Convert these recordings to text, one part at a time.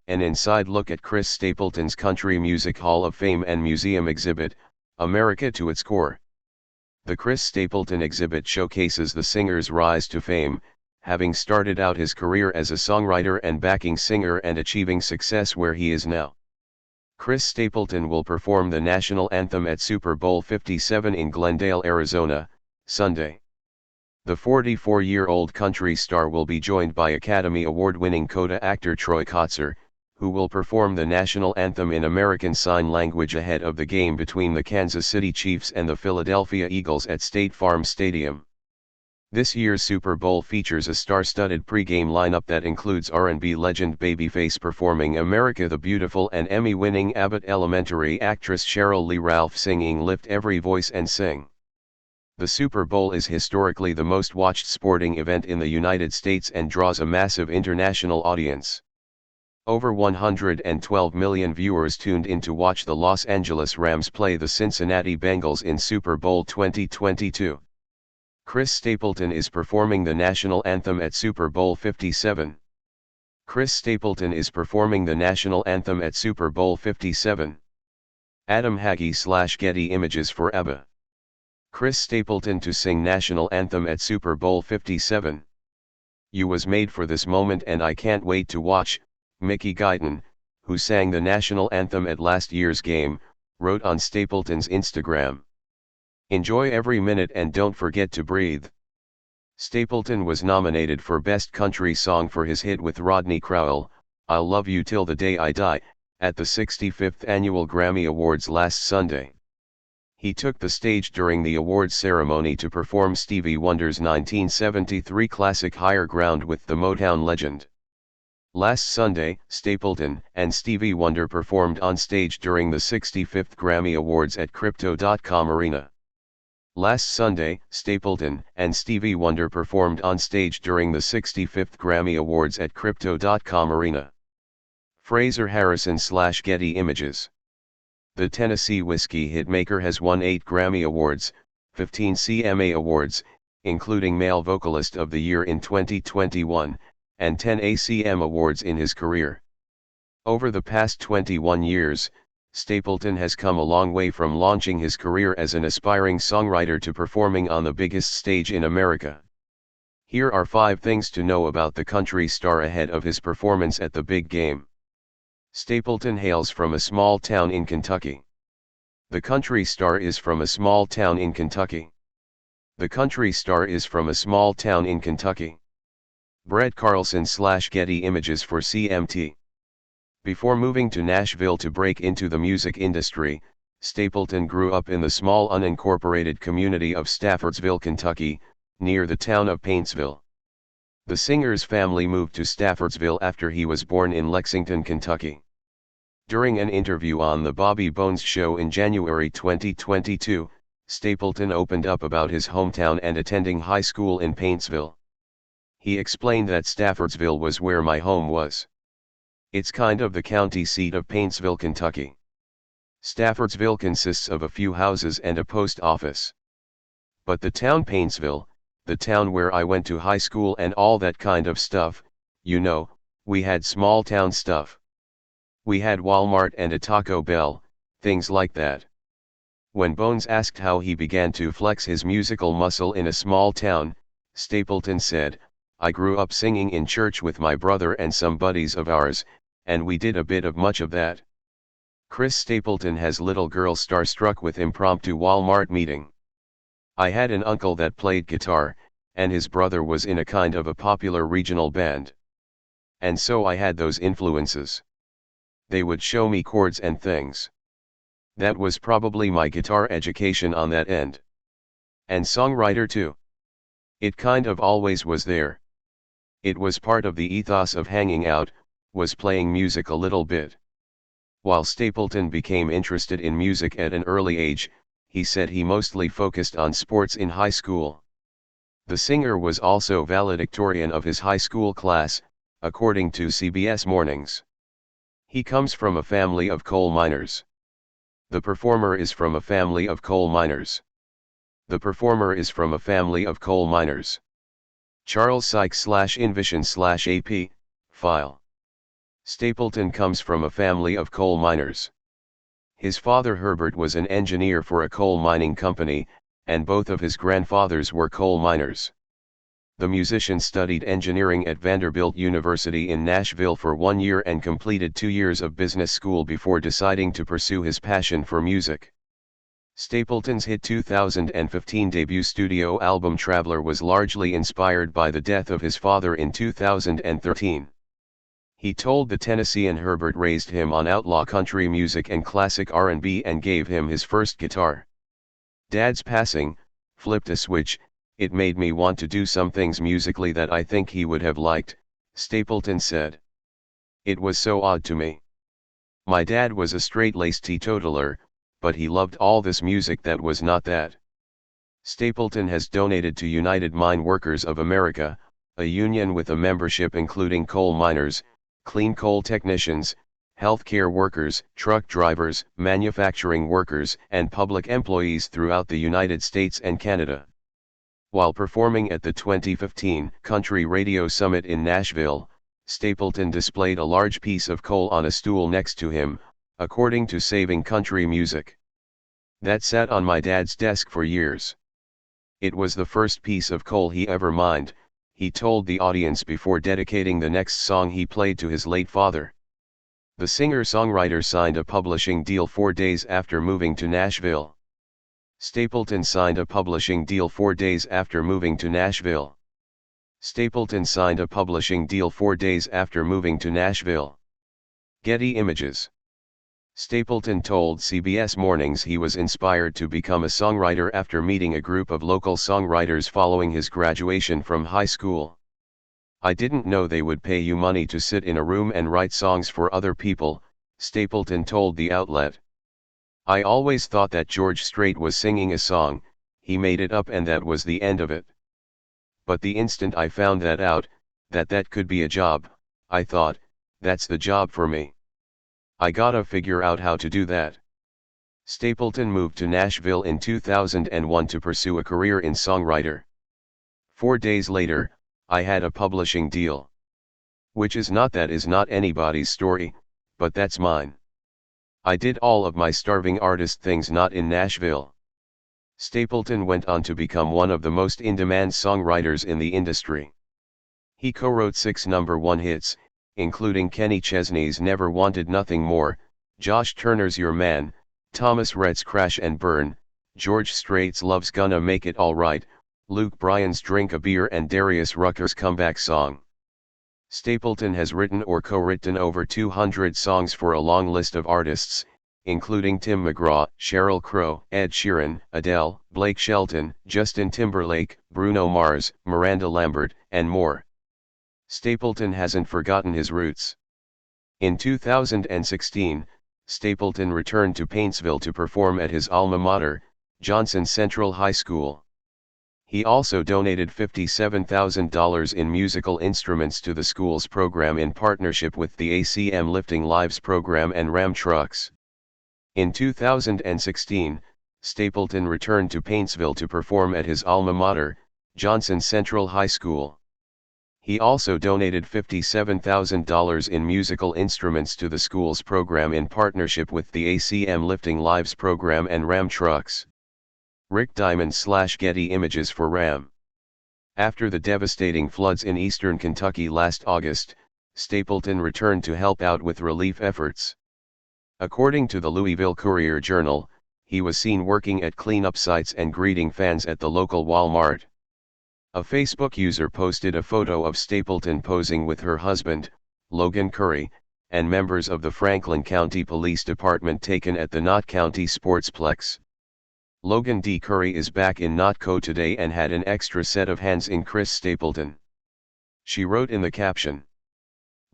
An inside look at Chris Stapleton's Country Music Hall of Fame and Museum exhibit, America to its Core. The Chris Stapleton exhibit showcases the singer's rise to fame, having started out his career as a songwriter and backing singer and achieving success where he is now. Chris Stapleton will perform the national anthem at Super Bowl 57 in Glendale, Arizona, Sunday. The 44-year-old country star will be joined by Academy Award-winning coda actor Troy Kotsur, who will perform the national anthem in American Sign Language ahead of the game between the Kansas City Chiefs and the Philadelphia Eagles at State Farm Stadium. This year's Super Bowl features a star-studded pregame lineup that includes R&B legend Babyface performing America the Beautiful and Emmy-winning Abbott Elementary actress Cheryl Lee Ralph singing Lift Every Voice and Sing. The Super Bowl is historically the most watched sporting event in the United States and draws a massive international audience. Over 112 million viewers tuned in to watch the Los Angeles Rams play the Cincinnati Bengals in Super Bowl 2022. Chris Stapleton is performing the national anthem at Super Bowl 57. Chris Stapleton is performing the national anthem at Super Bowl 57. Adam Hagee/Getty Images for ABBA. Chris Stapleton to sing national anthem at Super Bowl 57. You was made for this moment and I can't wait to watch, Mickey Guyton, who sang the national anthem at last year's game, wrote on Stapleton's Instagram. Enjoy every minute and don't forget to breathe. Stapleton was nominated for Best Country Song for his hit with Rodney Crowell, I'll Love You Till the Day I Die, at the 65th Annual Grammy Awards last Sunday. He took the stage during the awards ceremony to perform Stevie Wonder's 1973 classic Higher Ground with the Motown legend. Last Sunday, Stapleton and Stevie Wonder performed on stage during the 65th Grammy Awards at Crypto.com Arena. Last Sunday, Stapleton and Stevie Wonder performed on stage during the 65th Grammy Awards at Crypto.com Arena. Fraser Harrison/Getty Images. The Tennessee whiskey hitmaker has won 8 Grammy Awards, 15 CMA Awards, including Male Vocalist of the Year in 2021, and 10 ACM Awards in his career. Over the past 21 years, Stapleton has come a long way from launching his career as an aspiring songwriter to performing on the biggest stage in America. Here are 5 things to know about the country star ahead of his performance at the big game. Stapleton hails from a small town in Kentucky. The country star is from a small town in Kentucky. The country star is from a small town in Kentucky. Brett Carlson/Getty Images for CMT. Before moving to Nashville to break into the music industry, Stapleton grew up in the small unincorporated community of Staffordsville, Kentucky, near the town of Paintsville. The singer's family moved to Staffordsville after he was born in Lexington, Kentucky. During an interview on The Bobby Bones Show in January 2022, Stapleton opened up about his hometown and attending high school in Paintsville. He explained that Staffordsville was where my home was. It's kind of the county seat of Paintsville, Kentucky. Staffordsville consists of a few houses and a post office. But the town Paintsville, the town where I went to high school and all that kind of stuff, you know, we had small town stuff. We had Walmart and a Taco Bell, things like that. When Bones asked how he began to flex his musical muscle in a small town, Stapleton said, I grew up singing in church with my brother and some buddies of ours, and we did a bit of much of that. Chris Stapleton has little girl starstruck with impromptu Walmart meeting. I had an uncle that played guitar, and his brother was in a kind of a popular regional band. And so I had those influences. They would show me chords and things. That was probably my guitar education on that end. And songwriter too. It kind of always was there. It was part of the ethos of hanging out, was playing music a little bit. While Stapleton became interested in music at an early age, he said he mostly focused on sports in high school. The singer was also valedictorian of his high school class, according to CBS Mornings. He comes from a family of coal miners. The performer is from a family of coal miners. The performer is from a family of coal miners. Charles Sykes/Invision/AP, file. Stapleton comes from a family of coal miners. His father Herbert was an engineer for a coal mining company, and both of his grandfathers were coal miners. The musician studied engineering at Vanderbilt University in Nashville for 1 year and completed 2 years of business school before deciding to pursue his passion for music. Stapleton's hit 2015 debut studio album Traveler was largely inspired by the death of his father in 2013. He told the Tennessean Herbert raised him on outlaw country music and classic R&B and gave him his first guitar. Dad's passing flipped a switch. It made me want to do some things musically that I think he would have liked, Stapleton said. It was so odd to me. My dad was a straight-laced teetotaler, but he loved all this music that was not that. Stapleton has donated to United Mine Workers of America, a union with a membership including coal miners, clean coal technicians, healthcare workers, truck drivers, manufacturing workers, and public employees throughout the United States and Canada. While performing at the 2015 Country Radio Summit in Nashville, Stapleton displayed a large piece of coal on a stool next to him, according to Saving Country Music. That sat on my dad's desk for years. It was the first piece of coal he ever mined, he told the audience before dedicating the next song he played to his late father. The singer-songwriter signed a publishing deal 4 days after moving to Nashville. Stapleton signed a publishing deal 4 days after moving to Nashville. Stapleton signed a publishing deal 4 days after moving to Nashville. Getty Images. Stapleton told CBS Mornings he was inspired to become a songwriter after meeting a group of local songwriters following his graduation from high school. I didn't know they would pay you money to sit in a room and write songs for other people, Stapleton told the outlet. I always thought that George Strait was singing a song, he made it up and that was the end of it. But the instant I found that out, that could be a job, I thought, that's the job for me. I gotta figure out how to do that. Stapleton moved to Nashville in 2001 to pursue a career in songwriter. 4 days later, I had a publishing deal. Which is not anybody's story, but that's mine. I did all of my starving artist things not in Nashville. Stapleton went on to become one of the most in-demand songwriters in the industry. He co-wrote 6 #1 hits, including Kenny Chesney's Never Wanted Nothing More, Josh Turner's Your Man, Thomas Rhett's Crash and Burn, George Strait's Love's Gonna Make It All Right, Luke Bryan's Drink a Beer and Darius Rucker's Comeback Song. Stapleton has written or co-written over 200 songs for a long list of artists, including Tim McGraw, Sheryl Crow, Ed Sheeran, Adele, Blake Shelton, Justin Timberlake, Bruno Mars, Miranda Lambert, and more. Stapleton hasn't forgotten his roots. In 2016, Stapleton returned to Paintsville to perform at his alma mater, Johnson Central High School. He also donated $57,000 in musical instruments to the school's program in partnership with the ACM Lifting Lives program and Ram Trucks. In 2016, Stapleton returned to Paintsville to perform at his alma mater, Johnson Central High School. He also donated $57,000 in musical instruments to the school's program in partnership with the ACM Lifting Lives program and Ram Trucks. Rick Diamond / Getty Images for Ram. After the devastating floods in eastern Kentucky last August, Stapleton returned to help out with relief efforts. According to the Louisville Courier-Journal, he was seen working at cleanup sites and greeting fans at the local Walmart. A Facebook user posted a photo of Stapleton posing with her husband, Logan Curry, and members of the Franklin County Police Department taken at the Knott County Sportsplex. Logan D. Curry is back in Knotco today and had an extra set of hands in Chris Stapleton. She wrote in the caption.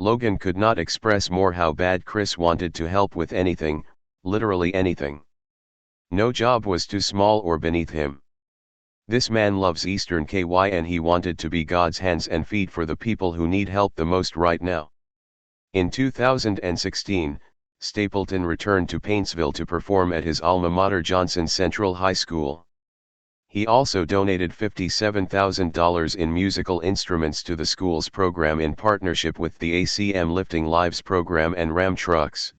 Logan could not express more how bad Chris wanted to help with anything, literally anything. No job was too small or beneath him. This man loves Eastern KY and he wanted to be God's hands and feet for the people who need help the most right now. In 2016, Stapleton returned to Paintsville to perform at his alma mater Johnson Central High School. He also donated $57,000 in musical instruments to the school's program in partnership with the ACM Lifting Lives program and Ram Trucks.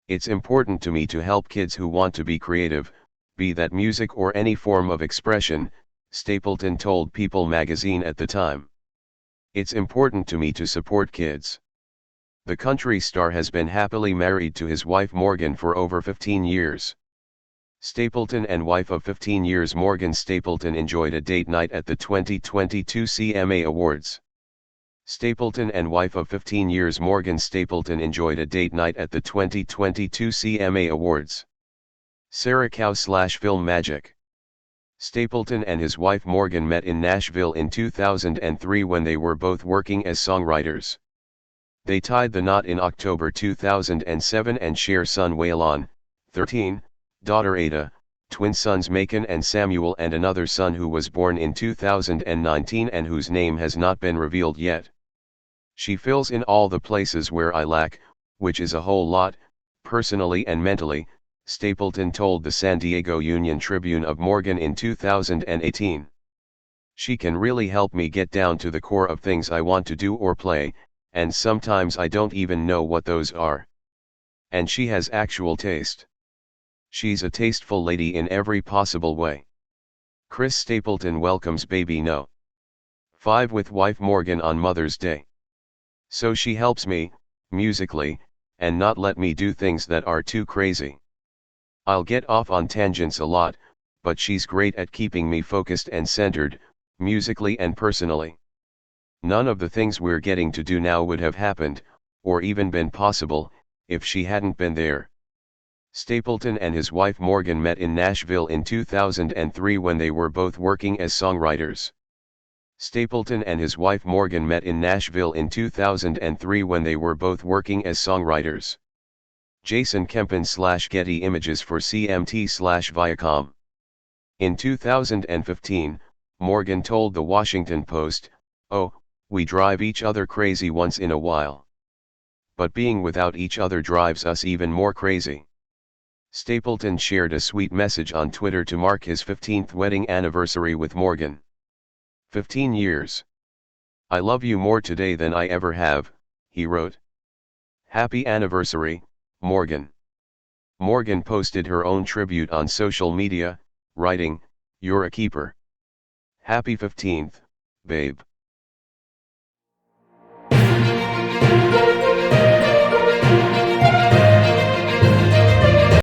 It's important to me to help kids who want to be creative, be that music or any form of expression, Stapleton told People magazine at the time. It's important to me to support kids. The country star has been happily married to his wife Morgan for over 15 years. Stapleton and wife of 15 years Morgan Stapleton enjoyed a date night at the 2022 CMA Awards. Stapleton and wife of 15 years Morgan Stapleton enjoyed a date night at the 2022 CMA Awards. Sarah Cow/Film Magic. Stapleton and his wife Morgan met in Nashville in 2003 when they were both working as songwriters. They tied the knot in October 2007 and share son Waylon, 13, daughter Ada, twin sons Macon and Samuel and another son who was born in 2019 and whose name has not been revealed yet. She fills in all the places where I lack, which is a whole lot, personally and mentally, Stapleton told the San Diego Union-Tribune of Morgan in 2018. She can really help me get down to the core of things I want to do or play, and sometimes I don't even know what those are. And she has actual taste. She's a tasteful lady in every possible way. Chris Stapleton welcomes baby No. 5 with wife Morgan on Mother's Day. So she helps me, musically, and not let me do things that are too crazy. I'll get off on tangents a lot, but she's great at keeping me focused and centered, musically and personally. None of the things we're getting to do now would have happened, or even been possible, if she hadn't been there. Stapleton and his wife Morgan met in Nashville in 2003 when they were both working as songwriters. Stapleton and his wife Morgan met in Nashville in 2003 when they were both working as songwriters. Jason Kempin/Getty Images for CMT/Viacom. In 2015, Morgan told the Washington Post, "Oh, we drive each other crazy once in a while. But being without each other drives us even more crazy." Stapleton shared a sweet message on Twitter to mark his 15th wedding anniversary with Morgan. 15 years. I love you more today than I ever have, he wrote. Happy anniversary, Morgan. Morgan posted her own tribute on social media, writing, "You're a keeper. Happy 15th, babe."